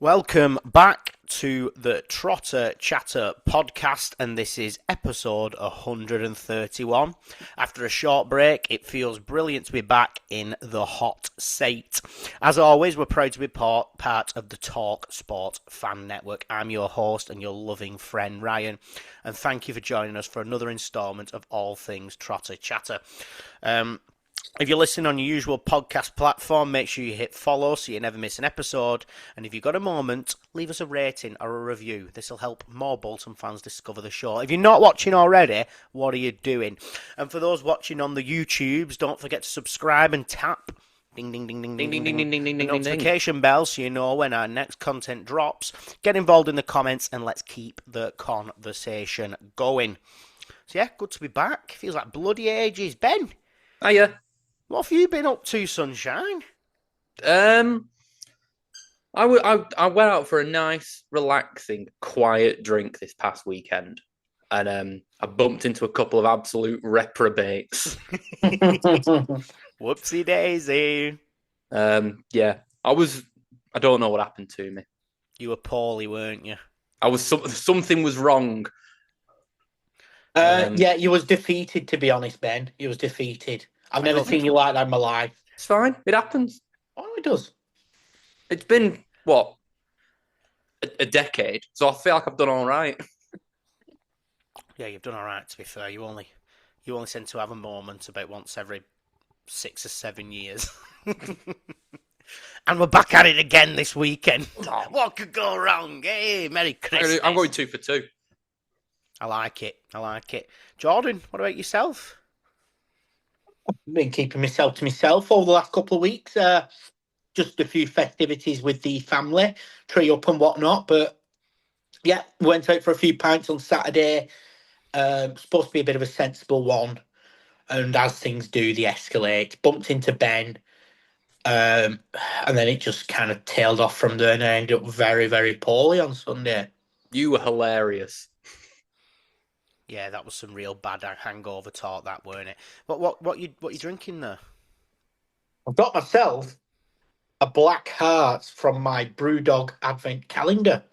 Welcome back to the Trotter Chatter podcast, and this is episode 131. After a short break, it feels brilliant to be back in the hot seat. As always, we're proud to be part of the TalkSport Fan Network. I'm your host and your loving friend Ryan, and thank you for joining us for another instalment of all things Trotter Chatter. If you're listening on your usual podcast platform, make sure you hit follow so you never miss an episode. And if you've got a moment, leave us a rating or a review. This will help more Bolton fans discover the show. If you're not watching already, what are you doing? And for those watching on the YouTubes, don't forget to subscribe and tap ding ding ding ding ding ding ding ding ding ding the notification bell so you know when our next content drops. Get involved in the comments and let's keep the conversation going. So yeah, good to be back. Feels like bloody ages. Ben. Hiya. What have you been up to, sunshine? I went out for a nice, relaxing, quiet drink this past weekend, and I bumped into a couple of absolute reprobates. Whoopsie daisy. Yeah, I don't know what happened to me. You were poorly, weren't you? Something was wrong. Yeah, you was defeated, to be honest, Ben. You was defeated. I've never seen you like that in my life. It's fine. It happens. Oh, it does. It's been, what, a decade, so I feel like I've done all right. Yeah, you've done all right, to be fair. You only seem to have a moment about once every 6 or 7 years. And we're back at it again this weekend. Oh, what could go wrong? Hey, Merry Christmas. I'm going 2 for 2. I like it. Jordan, what about yourself? I've been keeping myself to myself over the last couple of weeks. Just a few festivities with the family, tree up and whatnot. But yeah, went out for a few pints on Saturday. Supposed to be a bit of a sensible one. And as things do, they escalate. Bumped into Ben. And then it just kind of tailed off from there, and I ended up very, very poorly on Sunday. You were hilarious. Yeah, that was some real bad hangover talk, that, weren't it? What you drinking there? I've got myself a Black Heart from my Brewdog Advent Calendar.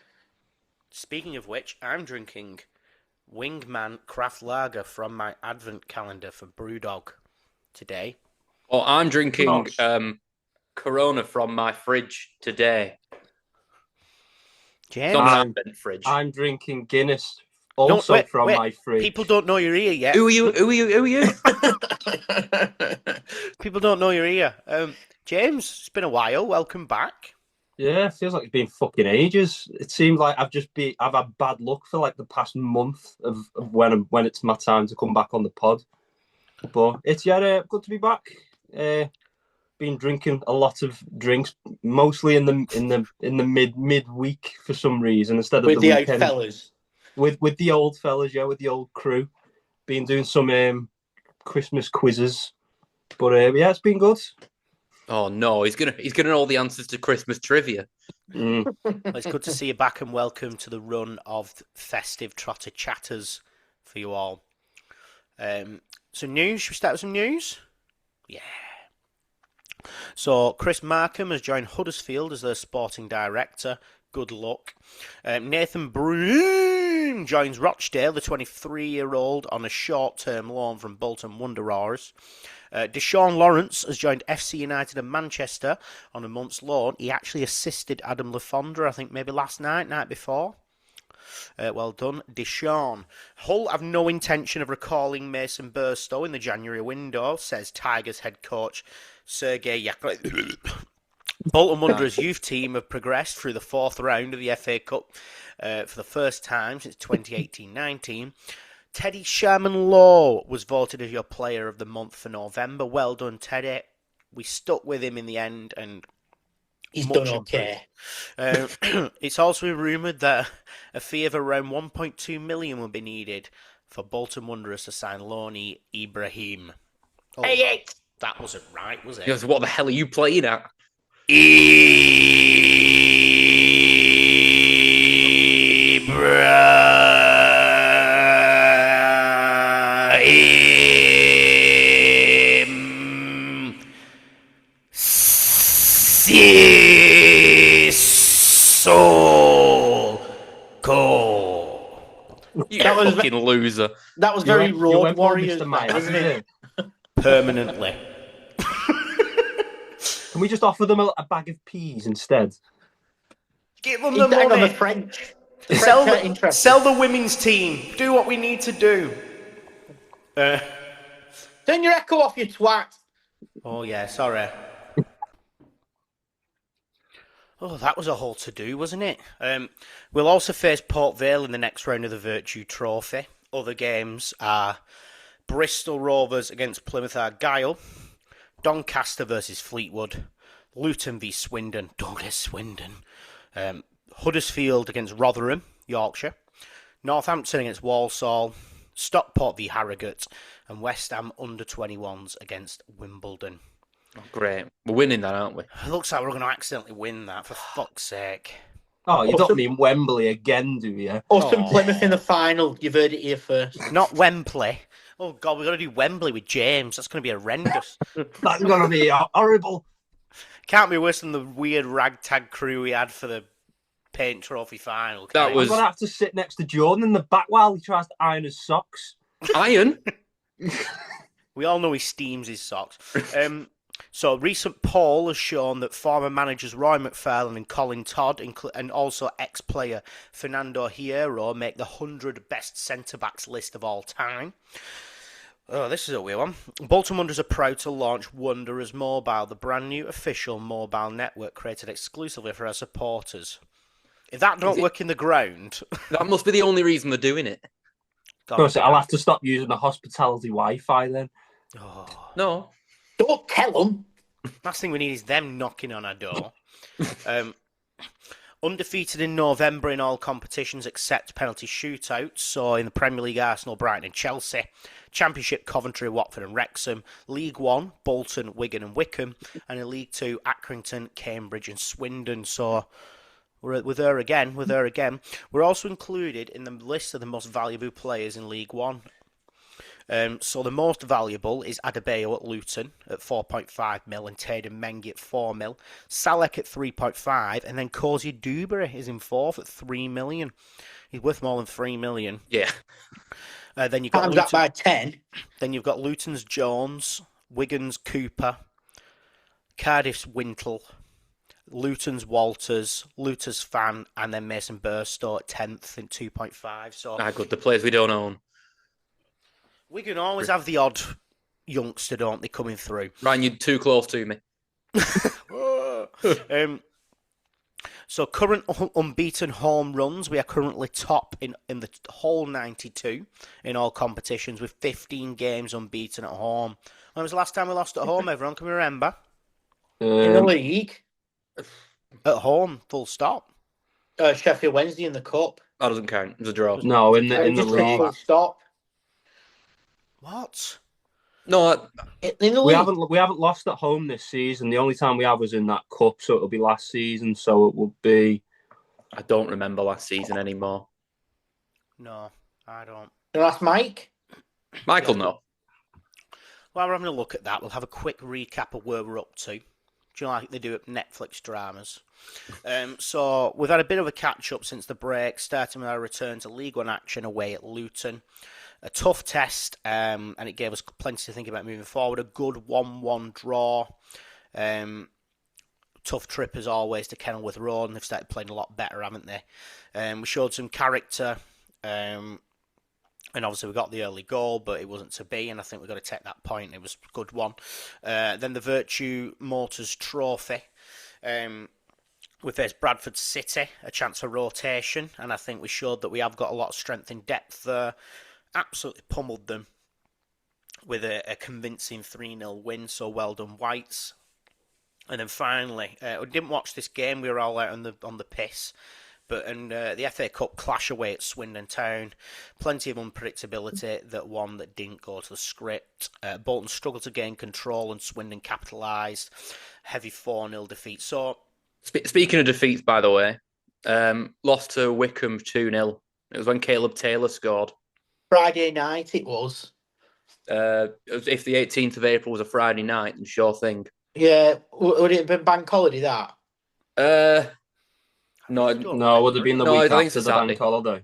Speaking of which, I'm drinking Wingman Craft Lager from my Advent Calendar for Brewdog today. Oh, I'm drinking Corona from my fridge today. James? Fridge. I'm drinking Guinness. Also from my fridge. People don't know you're here yet. Who are you? People don't know you're here. James, it's been a while. Welcome back. Yeah, it feels like it's been fucking ages. It seems like I've had bad luck for like the past month of when it's my time to come back on the pod. But it's good to be back. Been drinking a lot of drinks, mostly in the midweek for some reason instead of with the old weekend. fellas. With the old fellas, yeah, with the old crew. Been doing some Christmas quizzes. But yeah, it's been good. Oh no, he's gonna know all the answers to Christmas trivia. Well, it's good to see you back and welcome to the run of festive Trotter Chatters for you all. Some news, should we start with some news? Yeah. So Chris Markham has joined Huddersfield as their sporting director. Good luck. Nathan Broome joins Rochdale, the 23-year-old, on a short-term loan from Bolton Wanderers. Daeshon Lawrence has joined FC United of Manchester on a month's loan. He actually assisted Adam Le Fondre, I think maybe night before. Well done, Daeshon. Hull have no intention of recalling Mason Burstow in the January window, says Tigers head coach Sergei Yakovlev. Bolton Wanderers youth team have progressed through the 4th round of the FA Cup for the first time since 2018-19. Teddy Sharman-Lowe was voted as your player of the month for November. Well done, Teddy. We stuck with him in the end, and he's done okay. It's also rumoured that a fee of around 1.2 million will be needed for Bolton Wanderers to sign loanee Ibrahim. Oh, hey. That wasn't right, was it? He goes, what the hell are you playing at? Ibrahim Cissoko. That was fucking loser. That was You very went- you Road went for Warriors, Mr. that, Miami, wasn't it? Permanently. Can we just offer them a bag of peas instead? Give them the Hang on, the money. French. Sell French are interested. sell the women's team. Do what we need to do. Turn your echo off, you twat. Oh, yeah, sorry. Oh, that was a whole to-do, wasn't it? We'll also face Port Vale in the next round of the Vertu Trophy. Other games are Bristol Rovers against Plymouth Argyle, Doncaster versus Fleetwood, Luton v Swindon, don't get Swindon, Huddersfield against Rotherham, Yorkshire, Northampton against Walsall, Stockport v Harrogate, and West Ham under-21s against Wimbledon. Oh, great. We're winning that, aren't we? It looks like we're going to accidentally win that, for fuck's sake. Oh, you Awesome. don't mean Wembley again, do you? Awesome Oh. Plymouth in the final. You've heard it here first. Not Wembley. Oh, God, we've got to do Wembley with James. That's going to be horrendous. That's going to be horrible. Can't be worse than the weird ragtag crew we had for the Paint Trophy final. can That it? I'm was- going to have to sit next to Jordan in the back while he tries to iron his socks. Iron? We all know he steams his socks. So, a recent poll has shown that former managers Roy MacFarland and Colin Todd, and also ex-player Fernando Hierro, make the 100 best centre-backs list of all time. Oh, this is a weird one. Bolton Wanderers are proud to launch Wanderers Mobile, the brand new official mobile network created exclusively for our supporters. If that don't work in the ground... That must be the only reason they're doing it. I'll have to stop using the hospitality Wi-Fi then. Oh, No. Don't tell them. last thing we need is them knocking on our door. Undefeated in November in all competitions except penalty shootouts. So in the Premier League, Arsenal, Brighton and Chelsea. Championship, Coventry, Watford and Wrexham. League 1, Bolton, Wigan and Wickham. And in League 2, Accrington, Cambridge and Swindon. So we're there again. We're also included in the list of the most valuable players in League 1. So the most valuable is Adebayo at Luton at 4.5 mil and Taden Mengi at 4 mil. Salek at 3.5 and then Cozy Dubry is in fourth at 3 million. He's worth more than 3 million. Yeah. Then you've got Times that Luton, by 10. then you've got Luton's Jones, Wigan's Cooper, Cardiff's Wintle, Luton's Walters, Luton's Fan, and then Mason Burstow at 10th in 2.5. So Good. The players we don't own. we can always have the odd youngster, don't they, coming through. Ryan, you're too close to me. So current unbeaten home runs, we are currently top in the whole 92 in all competitions with 15 games unbeaten at home. When was the last time we lost at home, everyone? Can we remember? In the league. At home, full stop. Sheffield Wednesday in the cup. That doesn't count. It was a draw. No, in the Just a league. full stop. What? No, In the We league. haven't lost at home this season. The only time we have was in that cup, so it'll be last season. So it will be. I don't remember last season anymore. No, I don't. You ask Mike. Michael, no. While we're having a look at that, we'll have a quick recap of where we're up to. Do you know like they do at Netflix dramas? So we've had a bit of a catch-up since the break, starting with our return to League One action away at Luton. A tough test, and it gave us plenty to think about moving forward. A good 1-1 draw. Tough trip, as always, to Kenilworth Road, and they've started playing a lot better, haven't they? We showed some character, and obviously we got the early goal, but it wasn't to be, and I think we've got to take that point. It was a good one. Then the Vertu Motors Trophy. We faced Bradford City, a chance for rotation, and I think we showed that we have got a lot of strength in depth there. Absolutely pummeled them with a convincing 3-0 win, so well done, Whites. And then finally, we didn't watch this game, we were all out on the piss, but in the FA Cup clash away at Swindon Town, plenty of unpredictability, that one that didn't go to the script. Bolton struggled to gain control and Swindon capitalised. Heavy 4-0 defeat. So, Speaking of defeats, by the way, lost to Wickham 2-0. It was when Caleb Taylor scored. Friday night it was. If the 18th of April was a Friday night, then sure thing. Yeah. Would it have been bank holiday, that? No, No, would have been the No, I week think after it's the Saturday. bank holiday.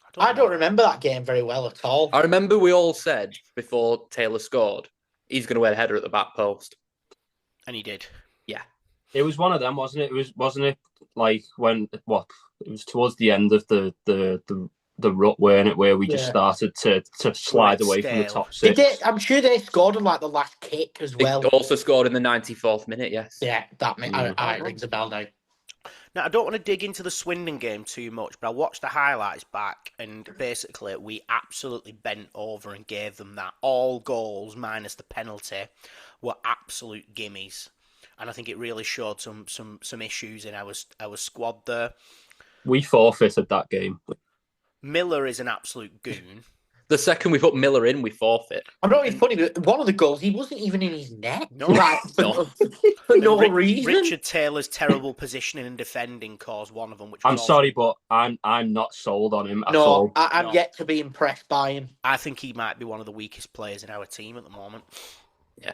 I I don't remember that game very well at all. I remember we all said before Taylor scored, he's going to wear a header at the back post. And he did. Yeah. It was one of them, wasn't it? Wasn't it like when it was towards the end of the rut, weren't it, where we just started to slide away from the top six. I'm sure they scored on like the last kick as well. They also scored in the 94th minute, yes. Yeah, that rings a bell now. Now, I don't want to dig into the Swindon game too much, but I watched the highlights back, and basically we absolutely bent over and gave them that. All goals, minus the penalty, were absolute gimmies. And I think it really showed some issues in our squad there. We forfeited that game. Miller is an absolute goon. The second we put Miller in, we forfeit. I'm not even funny, but one of the goals, he wasn't even in his net. No. For no reason. Richard Taylor's terrible positioning and defending caused one of them. I'm sorry, but I'm not sold on him at all. I'm yet to be impressed by him. I think he might be one of the weakest players in our team at the moment. Yeah.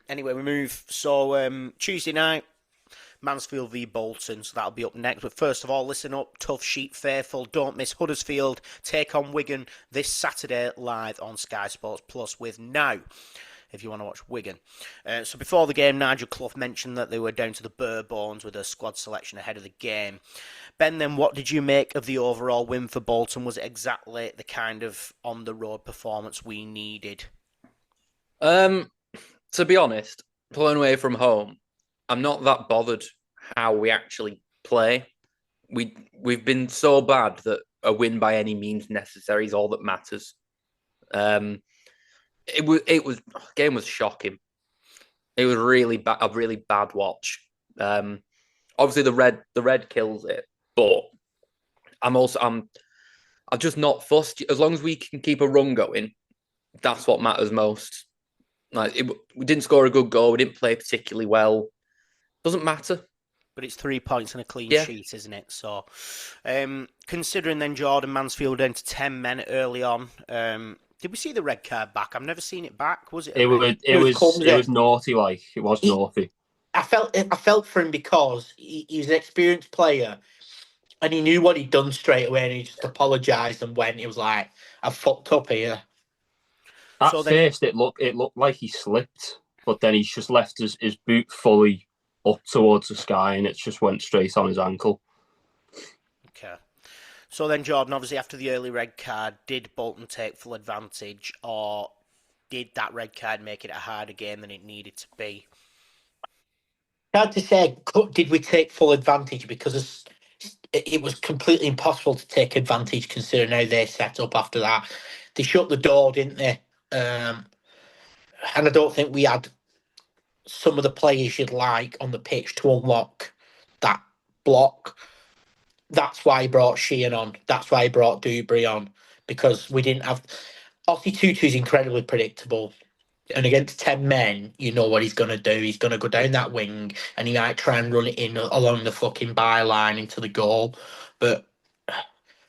Anyway, we move. So Tuesday night, Mansfield v Bolton, so that'll be up next. But first of all, listen up, Tough Sheep faithful. Don't miss Huddersfield take on Wigan this Saturday live on Sky Sports Plus with Now, if you want to watch Wigan. So before the game, Nigel Clough mentioned that they were down to the bare bones with a squad selection ahead of the game. Ben, then what did you make of the overall win for Bolton? Was it exactly the kind of on-the-road performance we needed? To be honest, pulling away from home, I'm not that bothered how we actually play. We've been so bad that a win by any means necessary is all that matters. The game was shocking. It was really bad, a really bad watch. Obviously the red kills it, but I'm just not fussed. As long as we can keep a run going, that's what matters most. We didn't score a good goal. We didn't play particularly well. Doesn't matter. But it's 3 points and a clean sheet, isn't it? So, considering then Jordan Mansfield down to 10 men early on, did we see the red card back? I've never seen it back. Was it? It was naughty. Like it was naughty. I felt for him because he's an experienced player, and he knew what he'd done straight away, and he just apologised and went. He was like, "I've fucked up here." At first, it looked like he slipped, but then he's just left his boot fully up towards the sky, and it just went straight on his ankle. Okay. So then, Jordan, obviously after the early red card, did Bolton take full advantage, or did that red card make it a harder game than it needed to be? Hard to say, did we take full advantage, because it was completely impossible to take advantage considering how they set up after that. They shut the door, didn't they? And I don't think we had some of the players you'd like on the pitch to unlock that block. That's why he brought Sheehan on. That's why he brought Dewberry on, because we didn't have... Ossie Tutu is incredibly predictable. And against 10 men, you know what he's going to do. He's going to go down that wing and he might try and run it in along the fucking byline into the goal. But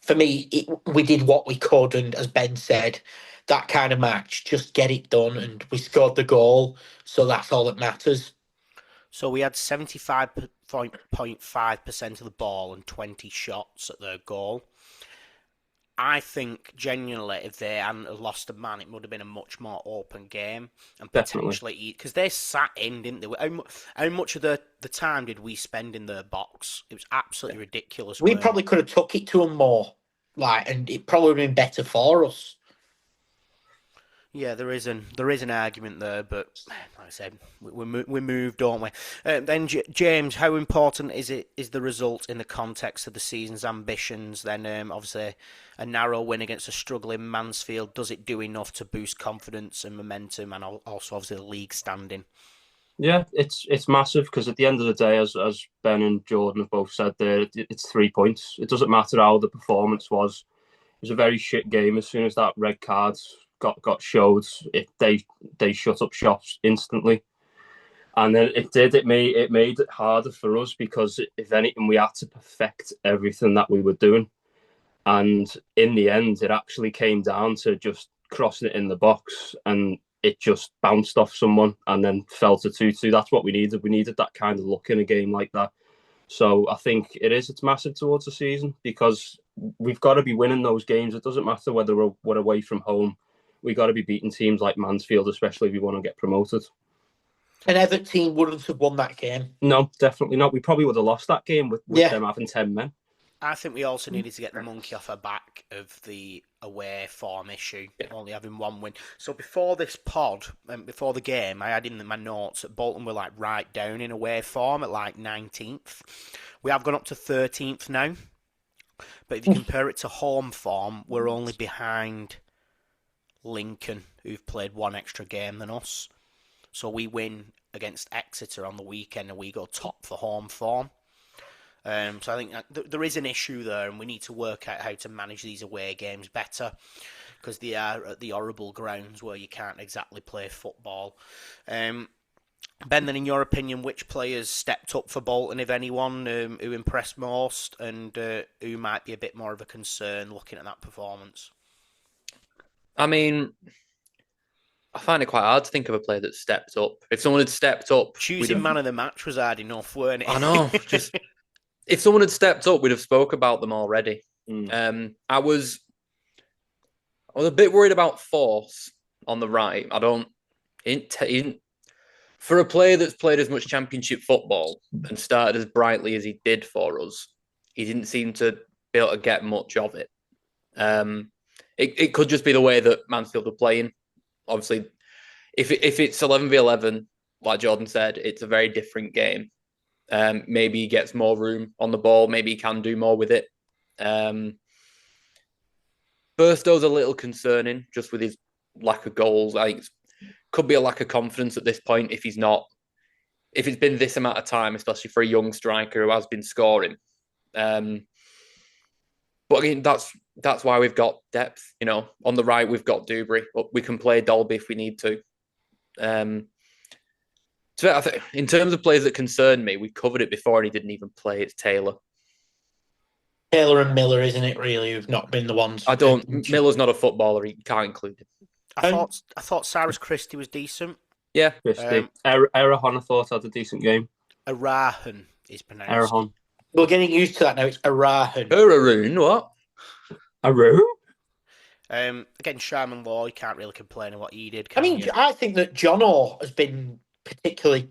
for me, we did what we could. And as Ben said, that kind of match, just get it done. And we scored the goal. So that's all that matters. So we had 75.5% of the ball and 20 shots at their goal. I think, genuinely, if they hadn't lost a man, it would have been a much more open game. And potentially, because they sat in, didn't they? How much of the time did we spend in their box? It was absolutely ridiculous. We probably could have took it to them more, and it probably would have been better for us. Yeah, there is an argument there, but like I said, we moved, don't we? Then James, how important is the result in the context of the season's ambitions? Then obviously a narrow win against a struggling Mansfield, does it do enough to boost confidence and momentum, and also obviously the league standing? Yeah, it's massive, because at the end of the day, as Ben and Jordan have both said there, it's 3 points. It doesn't matter how the performance was. It was a very shit game. As soon as that red card got showed, they shut up shops instantly, and then it made it harder for us, because if anything, we had to perfect everything that we were doing, and in the end it actually came down to just crossing it in the box, and it just bounced off someone and then fell to 2-2. That's what we needed. We needed that kind of luck in a game like that, So I think it's massive towards the season because we've got to be winning those games. It doesn't matter whether we're away from home. We've got to be beating teams like Mansfield, especially if we want to get promoted. An Everton team wouldn't have won that game. No, definitely not. We probably would have lost that game with them having 10 men. I think we also needed to get the monkey off our back of the away form issue, only having one win. So before this pod, before the game, I had in my notes that Bolton were like right down in away form at like 19th. We have gone up to 13th now. But if you compare it to home form, we're only behind Lincoln, who've played one extra game than us. So we win against Exeter on the weekend and we go top for home form. So I think there is an issue there, and we need to work out how to manage these away games better, because they are at the horrible grounds where you can't exactly play football. Ben, then in your opinion, which players stepped up for Bolton, if anyone, who impressed most, and who might be a bit more of a concern looking at that performance? I mean, I find it quite hard to think of a player that stepped up. If someone had stepped up... Choosing man of the match was hard enough, weren't it? I know, just... If someone had stepped up, we'd have spoke about them already. I was a bit worried about Force on the right. He didn't, for a player that's played as much Championship football and started as brightly as he did for us, he didn't seem to be able to get much of it. It could just be the way that Mansfield were playing. Obviously, if it's 11v11, like Jordan said, it's a very different game. Maybe he gets more room on the ball. Maybe he can do more with it. Burstow's a little concerning just with his lack of goals. I think it could be a lack of confidence at this point if it's been this amount of time, especially for a young striker who has been scoring. But again, that's why we've got depth. You know, on the right we've got Dewberry, but we can play Dolby if we need to. So I think in terms of players that concern me, we covered it before and he didn't even play. It's Taylor. Taylor and Miller, isn't it, really, who've not been the ones... Miller's not a footballer. He can't include him. I thought Cyrus Christie was decent. Yeah. Christie. Erahon, I thought, had a decent game. Arahan is pronounced. Erahon. We're getting used to that now. It's Arahan. Araroon, what? Aru? Again, Sharman-Lowe, you can't really complain of what he did, I think that Jono has been particularly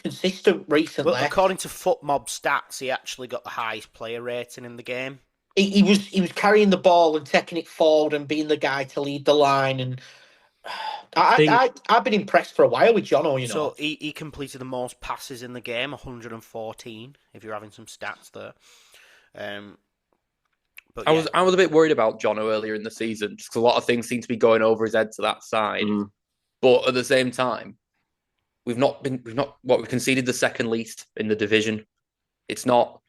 consistent recently. Well, according to FootMob stats, he actually got the highest player rating in the game. He was carrying the ball and taking it forward and being the guy to lead the line. And I've been impressed for a while with Jono, you know. So he completed the most passes in the game, 114, if you're having some stats there. But I was a bit worried about Jono earlier in the season, just because a lot of things seem to be going over his head to that side. But at the same time, we've conceded the second least in the division. It's not.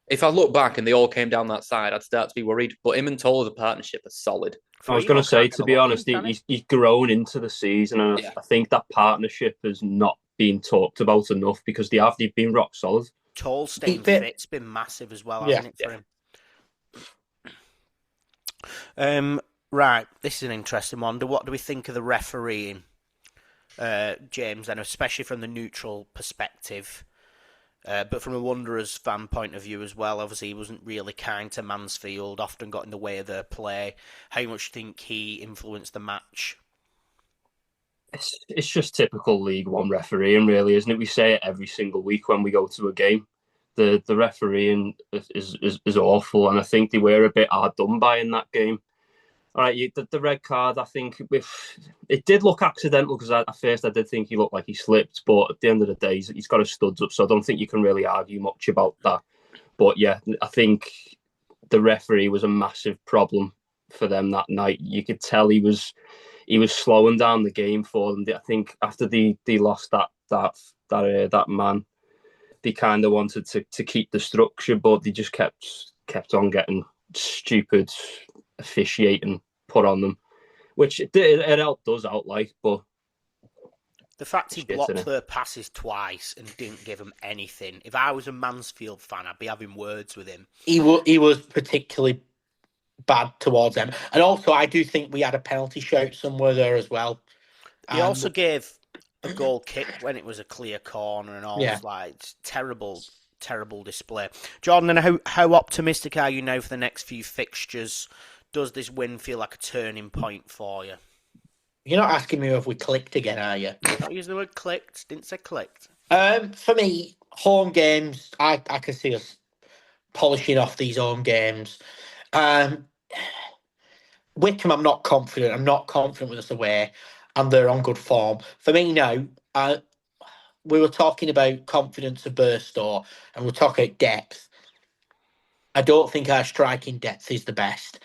If I look back and they all came down that side, I'd start to be worried. But him and Toll as a partnership are solid. I was going to say, to be honest, he's grown into the season, and I think that partnership has not been talked about enough because they've been rock solid. Toll staying fit's been massive as well, hasn't it, for him? Right, this is an interesting one. What do we think of the refereeing, James, and especially from the neutral perspective? But from a Wanderers fan point of view as well, obviously he wasn't really kind to Mansfield, often got in the way of their play. How much do you think he influenced the match? It's just typical League One refereeing, really, isn't it? We say it every single week when we go to a game. The refereeing is awful, and I think they were a bit hard done by in that game. All right, the red card, I think it did look accidental because at first I did think he looked like he slipped, but at the end of the day, he's got his studs up, so I don't think you can really argue much about that. But yeah, I think the referee was a massive problem for them that night. You could tell he was slowing down the game for them. I think after they lost that man, they kind of wanted to keep the structure, but they just kept on getting stupid officiating put on them, which it helped us out, but the fact he blocked their passes twice and didn't give them anything. If I was a Mansfield fan, I'd be having words with him. He was particularly bad towards them, and also I do think we had a penalty shout somewhere there as well. He also gave a goal kick when it was a clear corner and all. It's like terrible terrible display. Jordan, and how optimistic are you now for the next few fixtures? Does this win feel like a turning point for you? You're not asking me if we clicked again, are you? Not using the word clicked. Didn't say clicked. For me, home games, I can see us polishing off these home games. Wickham, I'm not confident. I'm not confident with us away, and they're on good form. For me now, we were talking about confidence of Burstow, and we're talking about depth. I don't think our striking depth is the best.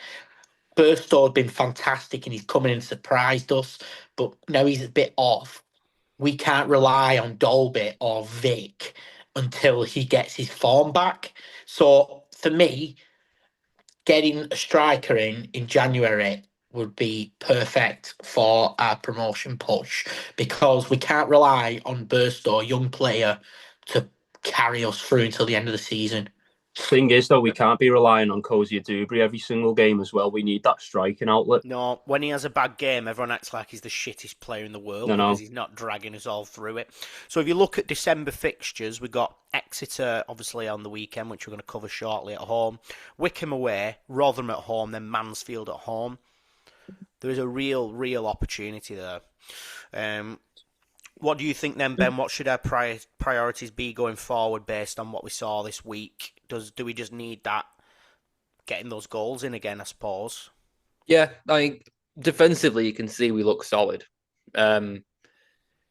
Burstow has been fantastic, and he's come in and surprised us, but now he's a bit off. We can't rely on Dolby or Vic until he gets his form back. So for me, getting a striker in January would be perfect for our promotion push, because we can't rely on Burstow, a young player, to carry us through until the end of the season. Thing is, though, we can't be relying on Cozy Dubry every single game as well. We need that striking outlet. No, when he has a bad game, everyone acts like he's the shittest player in the world because he's not dragging us all through it. So if you look at December fixtures, we got Exeter, obviously, on the weekend, which we're going to cover shortly at home. Wickham away, Rotherham at home, then Mansfield at home. There is a real opportunity there. What do you think then, Ben? What should our priorities be going forward based on what we saw this week? Do we just need that, getting those goals in again, I suppose? Yeah, I mean, defensively, you can see we look solid.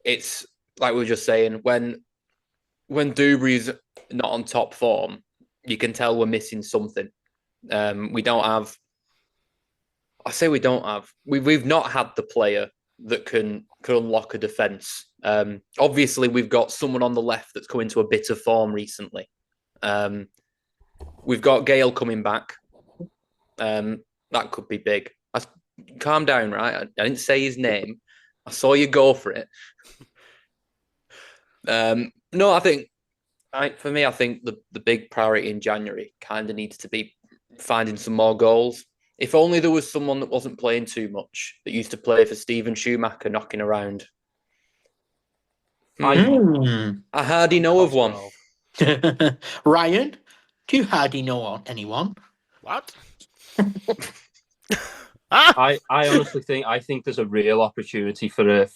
It's like we were just saying, when Dubry's not on top form, you can tell we're missing something. We don't have. I say we don't have. We've not had the player that can unlock a defence. Obviously, we've got someone on the left that's come into a bit of form recently. We've got Gale coming back. That could be big. Calm down, right? I didn't say his name. I saw you go for it. No, I think for me, I think the big priority in January kind of needs to be finding some more goals. If only there was someone that wasn't playing too much, that used to play for Steven Schumacher knocking around. I hardly know of one. Ryan, do you hardly know anyone? What? I honestly think there's a real opportunity for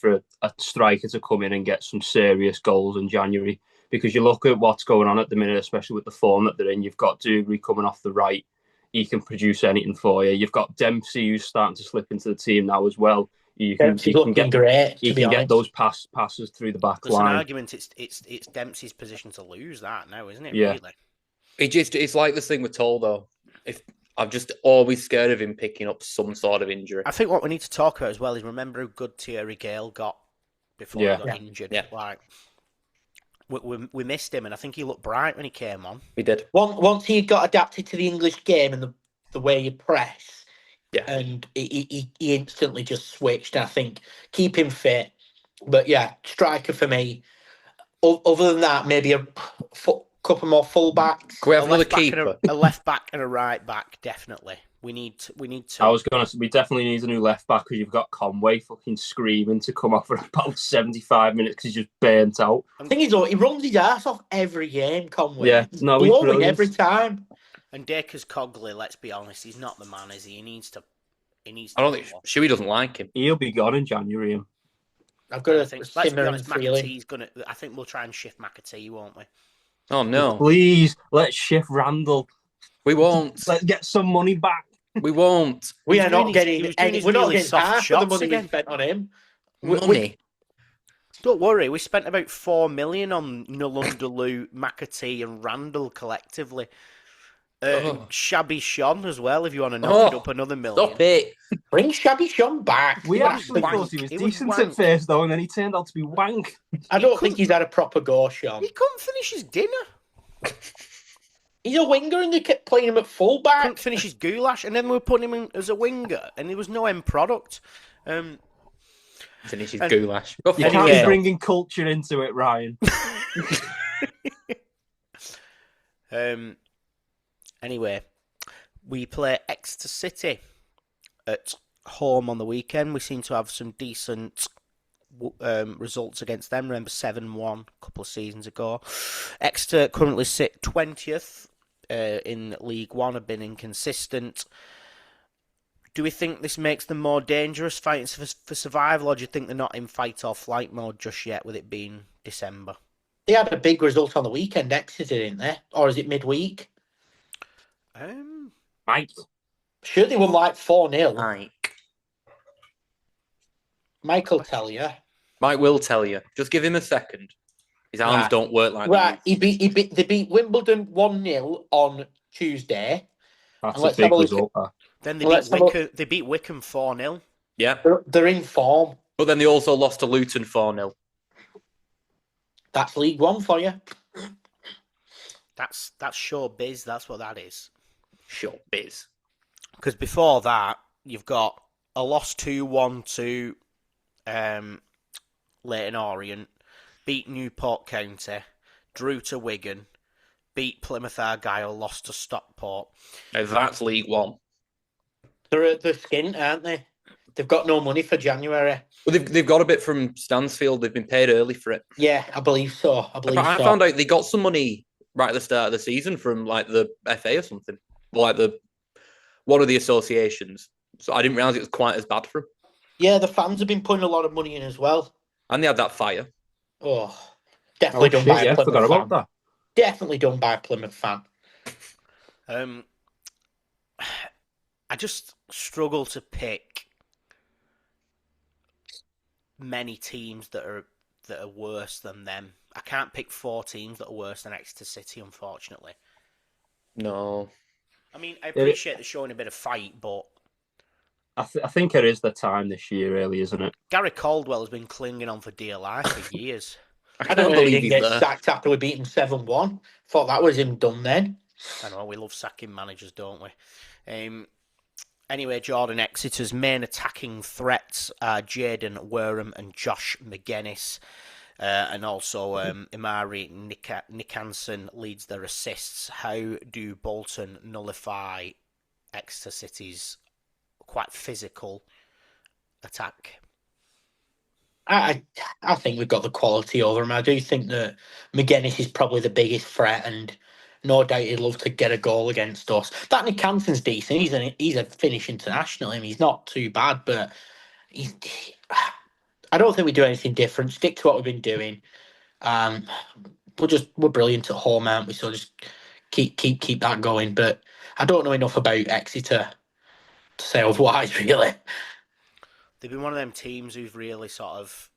a striker to come in and get some serious goals in January, because you look at what's going on at the minute, especially with the form that they're in. You've got Dubry coming off the right. He can produce anything for you. You've got Dempsey, who's starting to slip into the team now as well. Dempsey's looking great. He can get those passes through the back line. There's an argument. It's Dempsey's position to lose that now, isn't it? Yeah. Really. It's like this thing we're told though. If I'm just always scared of him picking up some sort of injury. I think what we need to talk about as well is remember how good Thierry Gale got before he got injured. Yeah. Like we missed him, and I think he looked bright when he came on. We did. Once he got adapted to the English game and the way you press, and he instantly just switched. I think keep him fit, but yeah, striker for me. Other than that, maybe a couple more fullbacks. Can we have another keeper? A left back and a right back, definitely. We need to. We definitely need a new left back, because you've got Conway fucking screaming to come off for about 75 minutes because he's just burnt out. The thing is, though, he runs his ass off every game, Conway. Yeah, no, he's brilliant every time. And Dacres Cogley, let's be honest, he's not the man, is he? He needs to. I don't think Shuey doesn't like him. He'll be gone in January. I've got let's be honest, McAtee's gonna. I think we'll try and shift McAtee, won't we? Oh no! Please, let's shift Randall. We won't. Let's get some money back. We won't. We are not getting any. We're not getting half of the money we spent on him. Money. Don't worry, we spent about $4 million on Nulundaloo, McAtee, and Randall collectively. Shabby Sean as well, if you want to knock it up another $1 million. Stop it. Bring Shabby Sean back. We actually thought he was decent at first, though, and then he turned out to be wank. I don't think he's had a proper go, Sean. He couldn't finish his dinner. He's a winger, and they kept playing him at fullback. Couldn't finish his goulash, and then we were putting him in as a winger, and there was no end product. Finish his goulash. You can't be bringing culture into it, Ryan. Anyway, we play Exeter City at home on the weekend. We seem to have some decent results against them. Remember 7-1 a couple of seasons ago. Exeter currently sit 20th in League One, have been inconsistent. Do we think this makes them more dangerous fighting for survival, or do you think they're not in fight or flight mode just yet with it being December? They had a big result on the weekend, Exeter, didn't they? Or is it midweek? Mike. Sure, they won like 4-0. Mike. Mike will tell you. Mike will tell you. Just give him a second. His arms Right. don't work like Right, that. they beat Wimbledon 1-0 on Tuesday. That's And a let's have big a look result. That. Then they beat Wickham 4-0. Yeah. They're in form. But then they also lost to Luton 4-0. That's League One for you. That's showbiz. That's what that is. Sure, biz. Because before that, you've got a loss 2-1 to Leyton Orient, beat Newport County, drew to Wigan, beat Plymouth Argyle, lost to Stockport. Now that's League One. They're skint, aren't they? They've got no money for January. Well, they've got a bit from Stansfield. They've been paid early for it. Yeah, I believe so. I found out they got some money right at the start of the season from like the FA or something, like one of the associations. So I didn't realise it was quite as bad for them. Yeah, the fans have been putting a lot of money in as well. And they had that fire. Oh, definitely done by a Plymouth forgot fan. about that. Definitely done by a Plymouth fan. I just struggle to pick many teams that are worse than them. I can't pick 4 teams that are worse than Exeter City, unfortunately. No. I mean, I appreciate they're showing a bit of fight, but I think it is the time this year, really, isn't it? Gary Caldwell has been clinging on for dear life for years. I don't know if he didn't get sacked after we beat him 7-1. Thought that was him done then. I know, we love sacking managers, don't we? Anyway, Jordan, Exeter's main attacking threats are Jaden Wareham and Josh McGuinness. And also Imari Nickanson leads their assists. How do Bolton nullify Exeter City's quite physical attack? I think we've got the quality over him. I do think that McGuinness is probably the biggest threat, and no doubt he'd love to get a goal against us. That Nickanson's decent. He's a Finnish international. I mean, he's not too bad, but I don't think we do anything different. Stick to what we've been doing. We're brilliant at home, aren't we? So just keep that going. But I don't know enough about Exeter to say otherwise, really. They've been one of them teams who've really sort of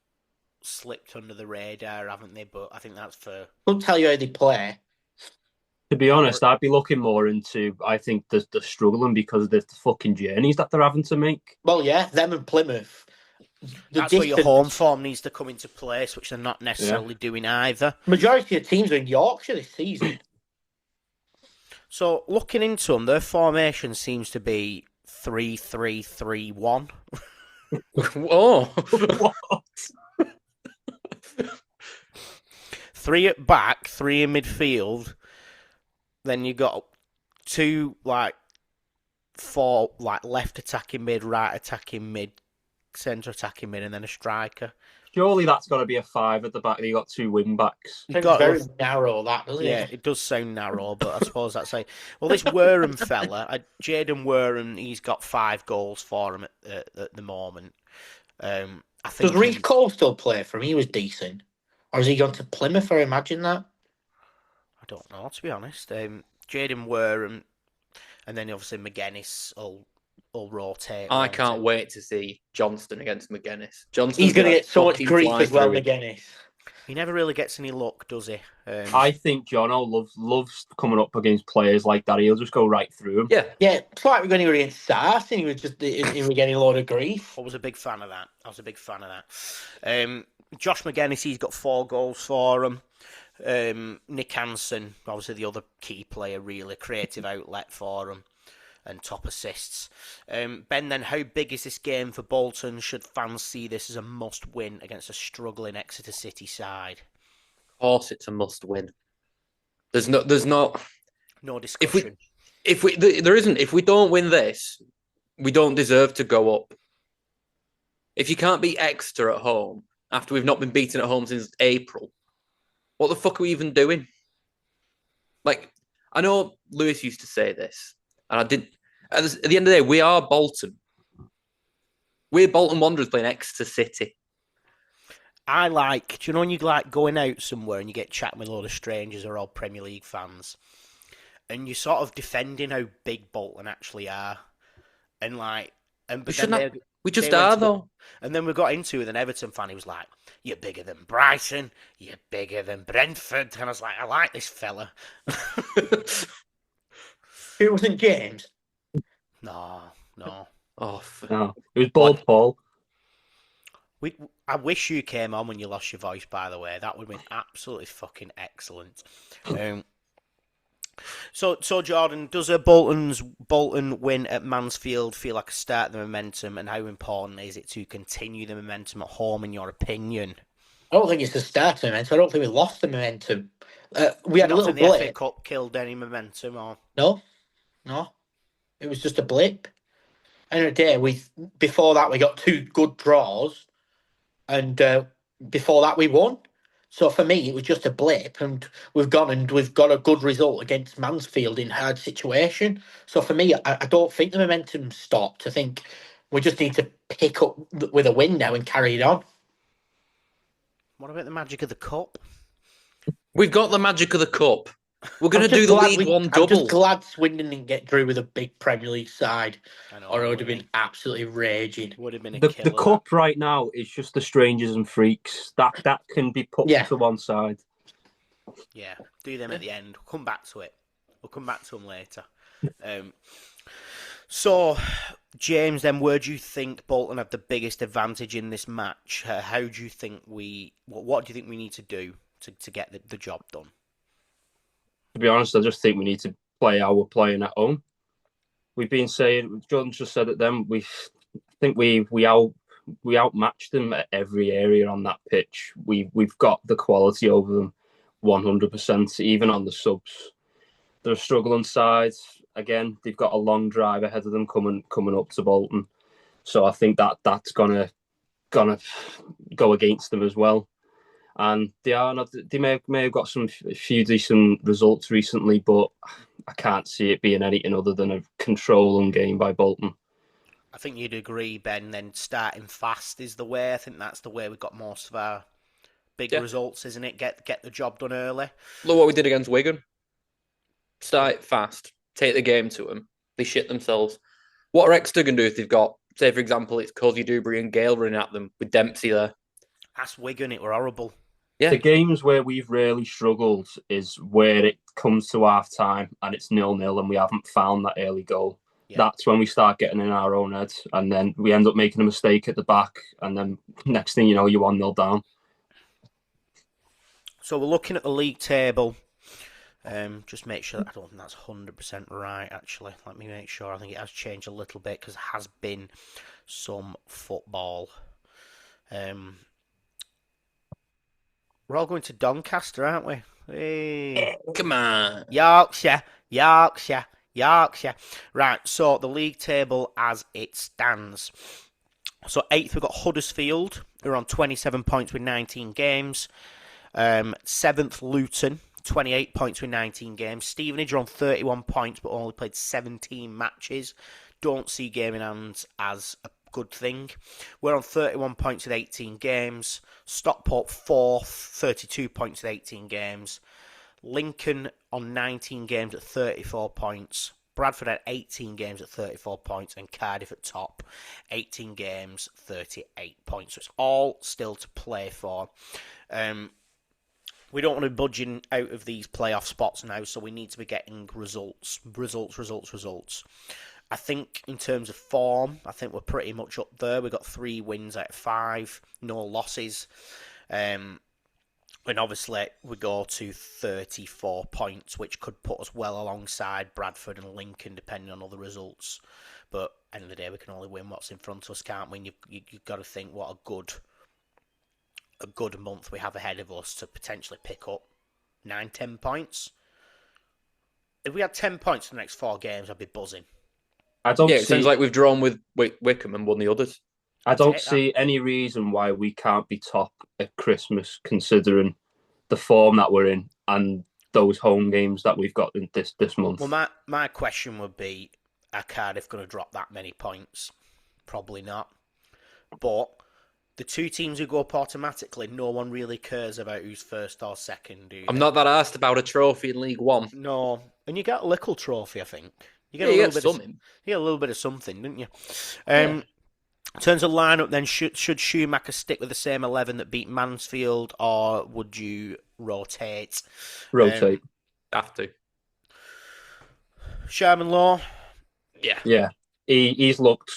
slipped under the radar, haven't they? But I think that's for... I'll tell you how they play. To be honest, I'd be looking more into, I think they're struggling because of the fucking journeys that they're having to make. Well, yeah, them and Plymouth. That's where your home form needs to come into place, which they're not necessarily doing either. Majority of teams are in Yorkshire this season. So, looking into them, their formation seems to be 3-3-3-1. Oh. What? 3 at back, 3 in midfield. Then you got 2 4 left attacking mid, right attacking mid, centre attacking mid, and then a striker. Surely that's got to be a 5 at the back. You got 2 wing backs. It's very narrow, that, doesn't it? Yeah, it does sound narrow, but I suppose that's like... Well, this Wareham fella, Jaden Wareham, he's got 5 goals for him at the moment. I think Does Reece Cole still play for him? He was decent. Or has he gone to Plymouth, I imagine that? I don't know, to be honest. Jaden Wareham, and then obviously McGuinness will rotate. I can't wait to see Johnston against McGuinness. He's going to get so much grief as well, McGuinness. He never really gets any luck, does he? I think Jono loves coming up against players like that. He'll just go right through him. Yeah. Yeah, it's like when he was against Sars and he was getting a load of grief. I was a big fan of that. Josh McGuinness, he's got 4 goals for him. Nick Hansen, obviously the other key player, really creative outlet for him, and top assists. Ben, then how big is this game for Bolton? Should fans see this as a must-win against a struggling Exeter City side? Of course, it's a must-win. There's not no discussion. If we don't win this, we don't deserve to go up. If you can't beat Exeter at home after we've not been beaten at home since April. What the fuck are we even doing? Like, I know Lewis used to say this, and I did. At the end of the day, we are Bolton. We're Bolton Wanderers playing Exeter City. I like, do you know when you like going out somewhere and you get chatting with a lot of strangers who are all Premier League fans, and you're sort of defending how big Bolton actually are, and like, and but we just are though. And then we got into it with an Everton fan. He was like, "You're bigger than Brighton. You're bigger than Brentford." And I was like, "I like this fella." It wasn't James. No. Oh, no, it was Bald Paul. I wish you came on when you lost your voice, by the way. That would have been absolutely fucking excellent. So Jordan, does a Bolton win at Mansfield feel like a start of the momentum, and how important is it to continue the momentum at home, in your opinion? I don't think it's the start of the momentum. I don't think we lost the momentum. We had a little blip. The FA blip. Cup killed any momentum, or No. It was just a blip. End of the day, before that we got 2 good draws, and before that we won. So for me, it was just a blip, and we've got a good result against Mansfield in hard situation. So for me, I don't think the momentum stopped. I think we just need to pick up with a win now and carry it on. What about the magic of the cup? We've got the magic of the cup. We're going to do the League One double. I'm just glad Swindon didn't get through with a big Premier League side, or it would have been absolutely raging. Would have been the cup right now is just the strangers and freaks. That can be put to one side. Yeah, do them at the end. We'll come back to it. We'll come back to them later. So, James, then, where do you think Bolton have the biggest advantage in this match? How do you think what do you think we need to do to get the job done? To be honest, I just think we need to play how we're playing at home. We've been saying, Jordan just said it then, we outmatched them at every area on that pitch. We've got the quality over them 100%, even on the subs. They're a struggling side. Again, they've got a long drive ahead of them coming up to Bolton. So I think that's gonna go against them as well. And they may have got a few decent results recently, but I can't see it being anything other than a controlling game by Bolton. I think you'd agree, Ben, then starting fast is the way. I think that's the way we got most of our big results, isn't it? Get the job done early. Look what we did against Wigan. Start it fast. Take the game to them. They shit themselves. What are Exeter going to do if they've got, say, for example, it's Cosy Dewberry and Gale running at them with Dempsey there? That's Wigan. It were horrible. Yeah. The games where we've really struggled is where it comes to half-time and it's 0-0 and we haven't found that early goal. Yeah. That's when we start getting in our own heads, and then we end up making a mistake at the back, and then next thing you know, you're 1-0 down. So we're looking at the league table. Just make sure. I don't think that's 100% right, actually. Let me make sure. I think it has changed a little bit because there has been some football. We're all going to Doncaster, aren't we? Hey. Come on. Yorkshire. Right, so the league table as it stands. So 8th, we've got Huddersfield, who are on 27 points with 19 games. 7th, Luton, 28 points with 19 games. Stevenage are on 31 points, but only played 17 matches. Don't see game in hand as a good thing. We're on 31 points with 18 games. Stockport 4th, 32 points with 18 games. Lincoln on 19 games at 34 points. Bradford had 18 games at 34 points. And Cardiff at top, 18 games, 38 points. So it's all still to play for. We don't want to be budging out of these playoff spots now, so we need to be getting results. I think in terms of form, I think we're pretty much up there. We've got 3 wins out of 5, no losses. And obviously we go to 34 points, which could put us well alongside Bradford and Lincoln, depending on other results. But end of the day, we can only win what's in front of us, can't we? And you've got to think what a good month we have ahead of us to potentially pick up 9-10 points. If we had 10 points in the next 4 games, I'd be buzzing. It sounds like we've drawn with Wickham and won the others. I don't Take that. see any reason why we can't be top at Christmas, considering the form that we're in and those home games that we've got in this month. Well, my question would be, are Cardiff going to drop that many points? Probably not. But the two teams who go up automatically, no one really cares about who's first or second, do I'm they? not that asked about a trophy in League One. No. And you get a little trophy, I think. You get Yeah, a you little get bit something. you get a little bit of something, didn't you? Yeah. In terms of lineup, then should Schumacher stick with the same 11 that beat Mansfield, or would you rotate? Rotate. Have to. Sharman-Lowe. Yeah. Yeah. He's looked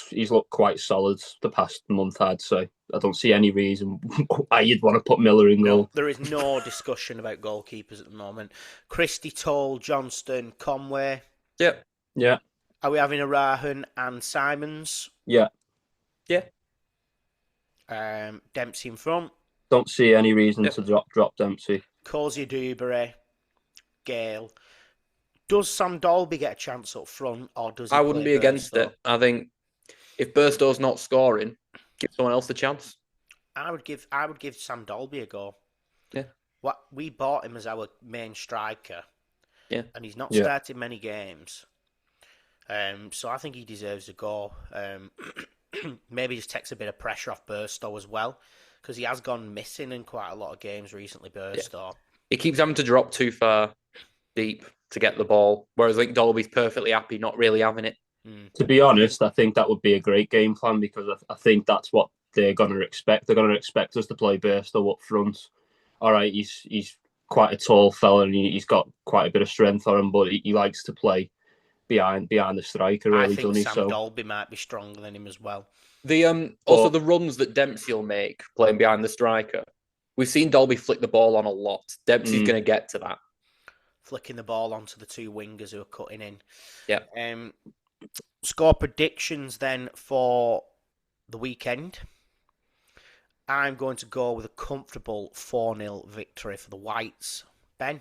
quite solid the past month, I'd say. I don't see any reason why you'd want to put Miller in goal. No, there is no discussion about goalkeepers at the moment. Christie, Toll, Johnston, Conway. Yep. Yeah. Are we having Arahan and Simons? Yeah. Yeah. Dempsey in front. Don't see any reason to drop Dempsey. Cozy Dewberry. Gale. Does Sam Dolby get a chance up front, or does he I wouldn't play be against Burstow? it. I think if Burstow's not scoring, give someone else the chance. I would give Sam Dolby a go. Yeah. What we bought him as our main striker. Yeah. And he's not started many games. So I think he deserves a go. Maybe just takes a bit of pressure off Burstow as well, because he has gone missing in quite a lot of games recently, Burstow. He keeps having to drop too far deep to get the ball, whereas I think Dolby's perfectly happy not really having it. To be honest, I think that would be a great game plan, because I think that's what they're going to expect. They're going to expect us to play Burstow up front. All right, he's quite a tall fella and he's got quite a bit of strength on him, but he likes to play behind the striker, really, I think doesn't he? Sam Dolby might be stronger than him as well. The also the runs that Dempsey will make playing behind the striker. We've seen Dolby flick the ball on a lot. Dempsey's going to get to that. Flicking the ball onto the two wingers who are cutting in. Yeah. Score predictions then for the weekend. I'm going to go with a comfortable 4-0 victory for the Whites. Ben?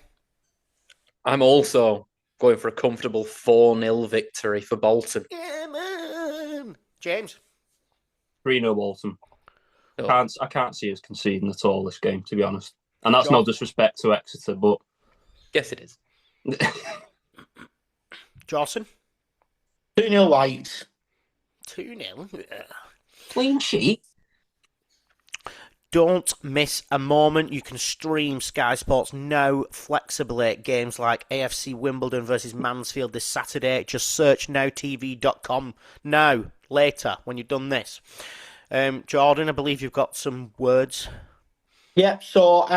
I'm also going for a comfortable 4-0 victory for Bolton. Yeah, man. James? 3-0 Bolton. Oh. I can't see us conceding at all this game, to be honest. And that's no disrespect to Exeter, but... Yes, it is. Jawson? 2-0 Whites. 2-0? Clean sheet. Don't miss a moment. You can stream Sky Sports now flexibly games like AFC Wimbledon versus Mansfield this Saturday. Just search nowtv.com now, later, when you've done this. Jordan, I believe you've got some words. Yeah, so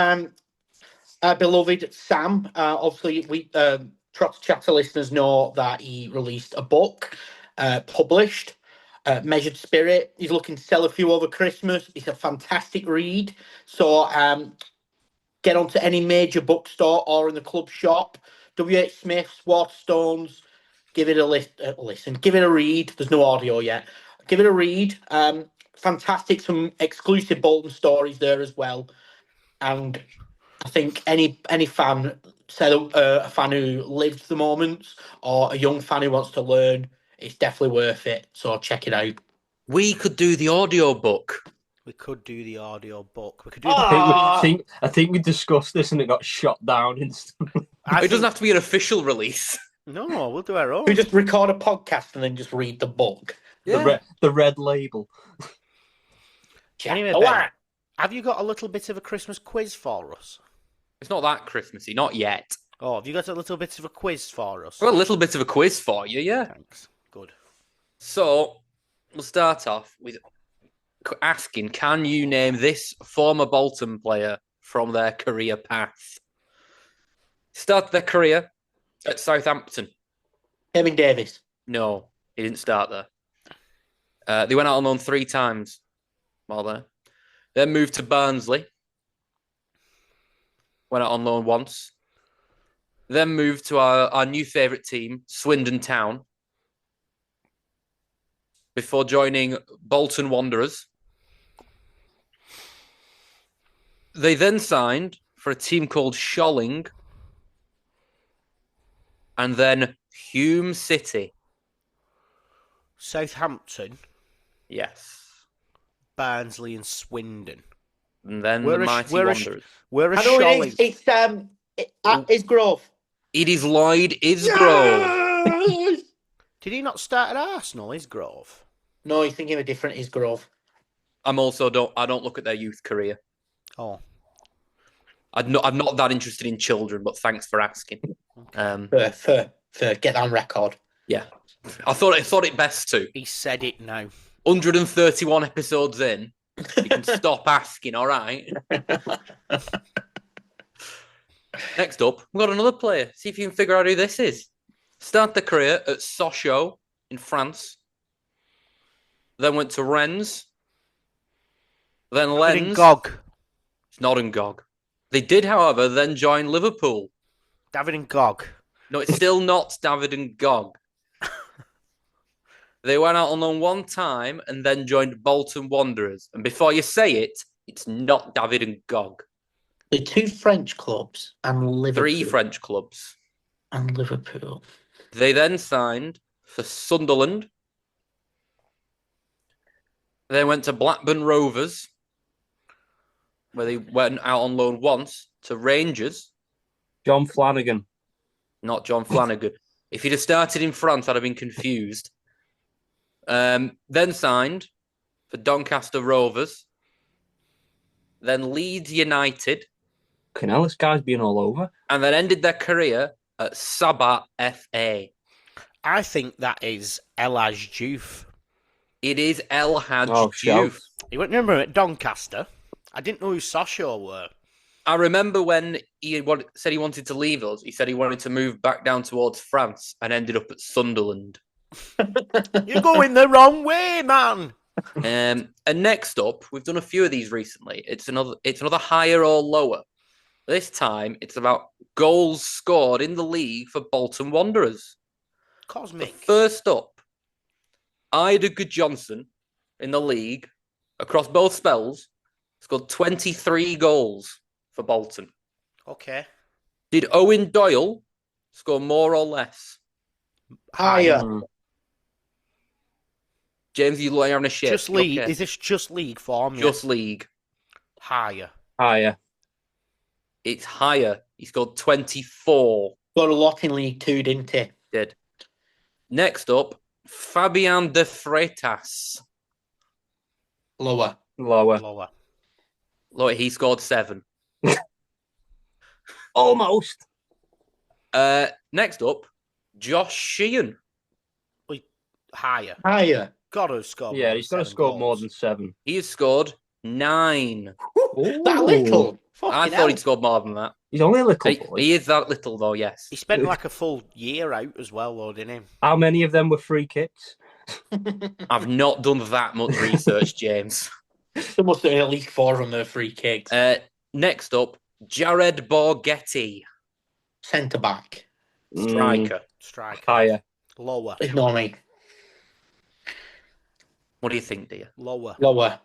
our beloved Sam, obviously we Trotter Chatter listeners know that he released a book, published, Measured Spirit. He's looking to sell a few over Christmas. It's a fantastic read. So get onto any major bookstore or in the club shop. W.H. Smith's, Waterstones. Give it a listen. Give it a read. There's no audio yet. Give it a read. Fantastic. Some exclusive Bolton stories there as well. And I think any fan, say a fan who lived the moments or a young fan who wants to learn, it's definitely worth it. So check it out. We could do the audio book. We could do the audio book. We could do. I think we discussed this and it got shot down instantly. It doesn't have to be an official release. No, we'll do our own. We just record a podcast and then just read the book. Yeah. The red label. Anyway, Ben, have you got a little bit of a Christmas quiz for us? It's not that Christmassy, not yet. Oh, have you got a little bit of a quiz for us? I've got a little bit of a quiz for you, yeah. Thanks. Good. So, we'll start off with asking, can you name this former Bolton player from their career path? Started their career at Southampton. Kevin Davis. No, he didn't start there. They went out on loan 3 times while there. Then moved to Barnsley. Went out on loan once. Then moved to our new favourite team, Swindon Town. Before joining Bolton Wanderers. They then signed for a team called Scholling. And then Hume City. Southampton. Yes. Barnsley and Swindon. And then Where the is- mighty where is- Wanderers. Where is I know Sholly? it is. It's it's Grove. It is Lloyd Isgrove. Yes! Did he not start at Arsenal, Isgrove? No, you're thinking of a different is Grove. I don't look at their youth career. Oh. I'm not that interested in children, but thanks for asking. For get on record. Yeah. I thought it best to. He said it now. 131 episodes in. You can stop asking, all right? Next up, we've got another player. See if you can figure out who this is. Started the career at Sochaux in France. Then went to Rennes. Then Lens. Gog. It's not in Gog. They did, however, then join Liverpool. David and Gog. No, it's still not David and Gog. They went out on loan one time and then joined Bolton Wanderers. And before you say it, it's not David and Gog. The two French clubs and Liverpool. 3 French clubs. And Liverpool. They then signed for Sunderland. They went to Blackburn Rovers, where they went out on loan once, to Rangers. John Flanagan. Not John Flanagan. If he'd have started in France, I'd have been confused. Then signed for Doncaster Rovers. Then Leeds United. Canal, this guy's been all over. And then ended their career at Sabah FA. I think that is El Hadj Diouf. It is El Hadj Oh, Diouf. You won't remember him at Doncaster. I didn't know who Sochaux were. I remember when he said he wanted to leave us, he said he wanted to move back down towards France and ended up at Sunderland. You're going the wrong way, man. And next up, we've done a few of these recently. It's another higher or lower. This time, it's about goals scored in the league for Bolton Wanderers. Cosmic. First up, Ida Johnson in the league across both spells scored 23 goals for Bolton. Okay. Did Owen Doyle score more or less? Higher. James, you lay on a shit. Just league. Okay. Is this just league form? Just league. Higher. Higher. It's higher. He scored 24. Got a lot in League Two, didn't he? Did. Next up, Fabian de Freitas. Lower. Lower. Lower. Look, he scored 7. Almost. Next up, Josh Sheehan. Higher. Higher. Got to score. Yeah, he's got to score more than 7. He has scored 9. That little. I Fucking thought hell. he'd scored more than that. He's only a little boy. He is that little, though, yes. He spent like a full year out as well, though, didn't he? How many of them were free kicks? I've not done that much research, James. There must have been at least 4 on the free kicks. Next up, Jared Borghetti, Centre back. striker. Striker. Higher. Lower. Ignore me. What do you think, dear? Lower. Lower.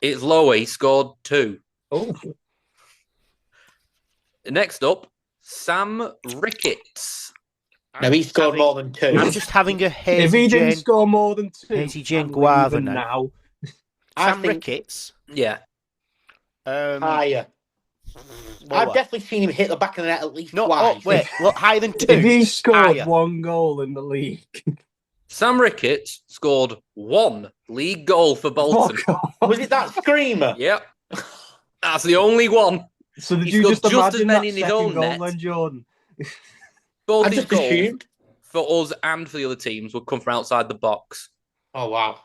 It's lower. He scored 2. Oh. Next up, Sam Ricketts. No, he scored more than 2. I'm just having a If hazy he didn't Jane. score more than 2, Hazy Jane I'm Guava leaving now. I Sam think- Ricketts. Yeah. Higher. Lower. I've definitely seen him hit the back of the net at least No, twice. oh, wait. Look, higher than 2. If he scored Higher. 1 goal in the league, Sam Ricketts scored 1 league goal for Bolton. fuck off. Was it that screamer? Yep. That's the only one. So did He you scored just just as imagine many that in his second own goal net. then, Jordan? Both I his just goals assumed. for us and for the other teams would come from outside the box. Oh, wow.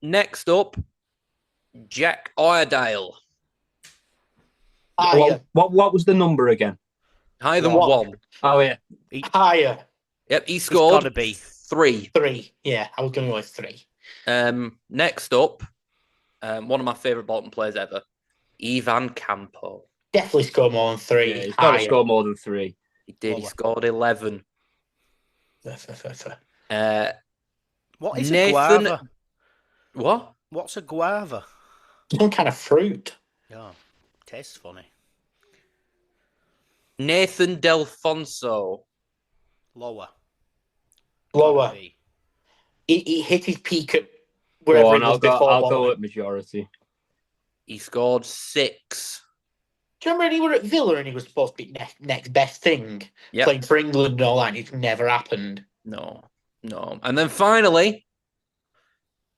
Next up, Jack Iredale. Higher. What was the number again? Higher than What? 1. Oh, yeah. Higher. Yep, he It's scored got to be. 3. 3. Yeah, I was going to go with 3. Next up, one of my favourite Bolton players ever, Ivan Campo. Definitely scored more than 3. Yeah, he's got to Higher. score more than 3. He did. He Lower. scored 11. What is Nathan- a guava? What? What's a guava? Some kind of fruit. Oh, tastes funny. Nathan Delfonso. Lower. Lower. Gotta be. He hit his peak at wherever Go it on, was before. I'll go Bolton. at majority. He scored 6. Do you remember when he were at Villa and he was supposed to be next best thing? Yep. Playing for England and all that, and it's never happened. No. And then finally,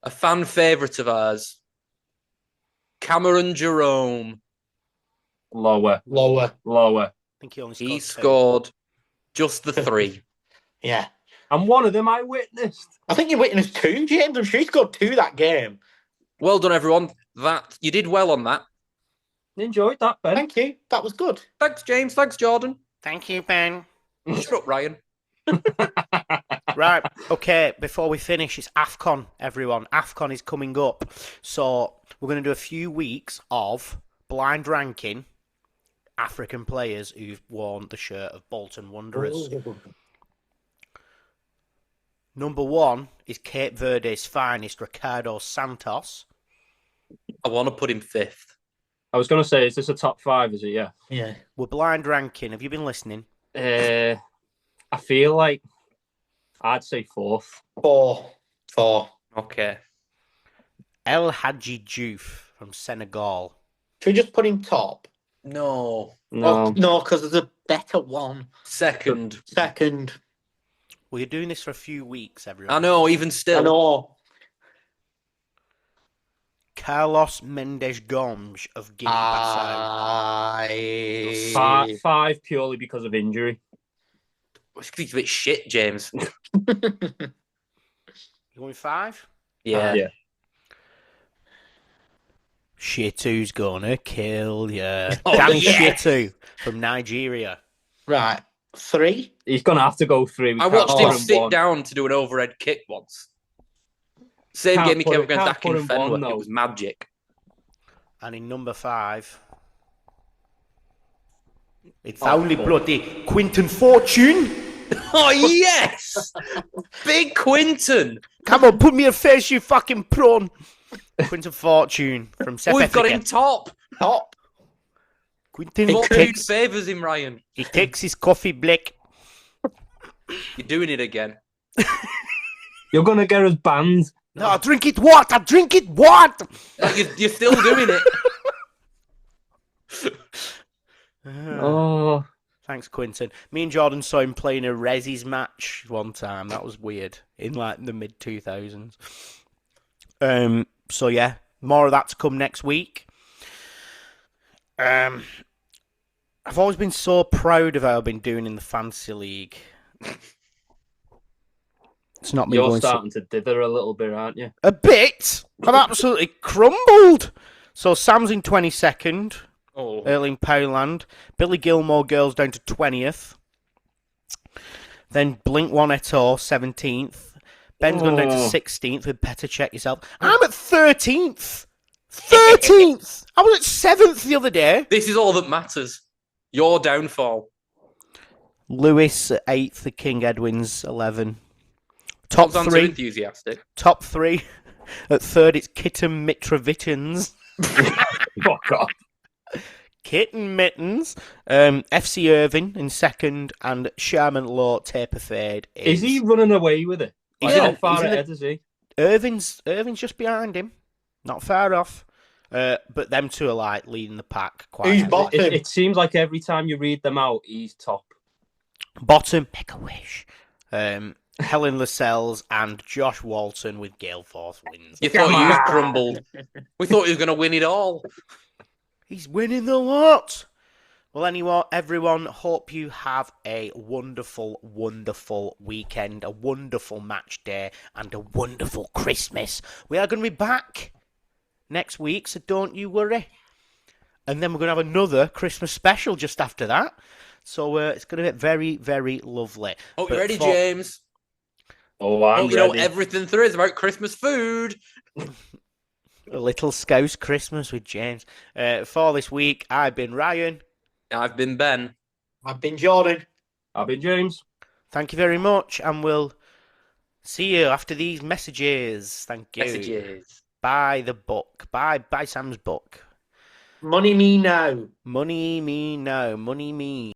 a fan favourite of ours, Cameron Jerome. Lower. Lower. I think he only He scored scored just the 3. Yeah. And one of them I witnessed. I think you witnessed 2, James. I'm sure he scored 2 that game. Well done, everyone. That you did well on that. Enjoyed that, Ben. Thank you. That was good. Thanks, James. Thanks, Jordan. Thank you, Ben. Shut up, Ryan. Right, okay, before we finish, it's AFCON, everyone. AFCON is coming up. So we're going to do a few weeks of blind ranking African players who've worn the shirt of Bolton Wanderers. Number 1 is Cape Verde's finest, Ricardo Santos. I want to put him 5th. I was going to say, is this a top 5, is it? Yeah. Yeah. We're blind ranking. Have you been listening? I feel like I'd say 4th. 4. Okay. El Hadji Diouf from Senegal. Should we just put him top? No. No. No, because there's a better one. Second. Well, you're doing this for a few weeks, everyone. I know, even still. I know. Carlos Mendes Gomes of Guinea-Bissau. 5 purely because of injury. It's a bit shit, James. You going 5? Yeah. Yeah. Shitu's gonna kill ya. Oh, Danny yes. Shitu from Nigeria. Right. 3. He's going to have to go 3. We I can't watched put him him sit 1. down to do an overhead kick once. Same Can't game he put came it- against can't put Akin him one, Fenwick. though. It was magic. And in number 5, it's only bloody Quinton Fortune. Oh, yes! Big Quinton! Come on, put me a face, you fucking prawn. Quinton Fortune from South We've got Africa. him top. Quinton Fortune takes, favours him, Ryan. he takes his coffee black. You're doing it again. You're going to get us banned. No, I drink it what? You're still doing it. Oh. Thanks, Quinton. Me and Jordan saw him playing a Resis match one time. That was weird. In like the mid 2000s. So yeah, more of that to come next week. I've always been so proud of how I've been doing in the fantasy league. It's not me You're going starting to dither a little bit, aren't you? a bit. I've absolutely crumbled. So Sam's in 22nd. Oh. Erling Poland. Billy Gilmore girls down to 20th. Then Blink One Eto 17th. Ben's gone down to 16th with Better Check Yourself. I'm at 13th. 13th. I was at 7th the other day. This is all that matters. Your downfall. Lewis at 8th. The King Edwin's 11. Top Sounds 3. enthusiastic. Top 3. At 3rd, it's Kitten Mitrovitins. Fuck off. Kitten Mittens. FC Irving in 2nd. And Sharman-Lowe Taper Fade. Is he running away with it? He's Like, in- how far he's in the- ahead is he? Irving's just behind him. Not far off. But them two are like leading the pack quite Who's heavily. bottom? It seems like every time you read them out, he's top. Bottom, make a wish. Helen Lascelles and Josh Walton with Gale Force wins. You thought you crumbled. We thought he was going to win it all. He's winning the lot. Well, anyway, everyone, hope you have a wonderful, wonderful weekend, a wonderful match day, and a wonderful Christmas. We are going to be back next week, so don't you worry. And then we're going to have another Christmas special just after that. So it's going to be very, very lovely. Hope But you're ready, for- James. Oh, I'm Hope you know ready. everything there is about Christmas food. A little Scouse Christmas with James. For this week, I've been Ryan. I've been Ben. I've been Jordan. I've been James. Thank you very much, and we'll see you after these messages. Thank you. Messages. Buy the book. Buy Sam's book. Money me now. Money me now. Money me.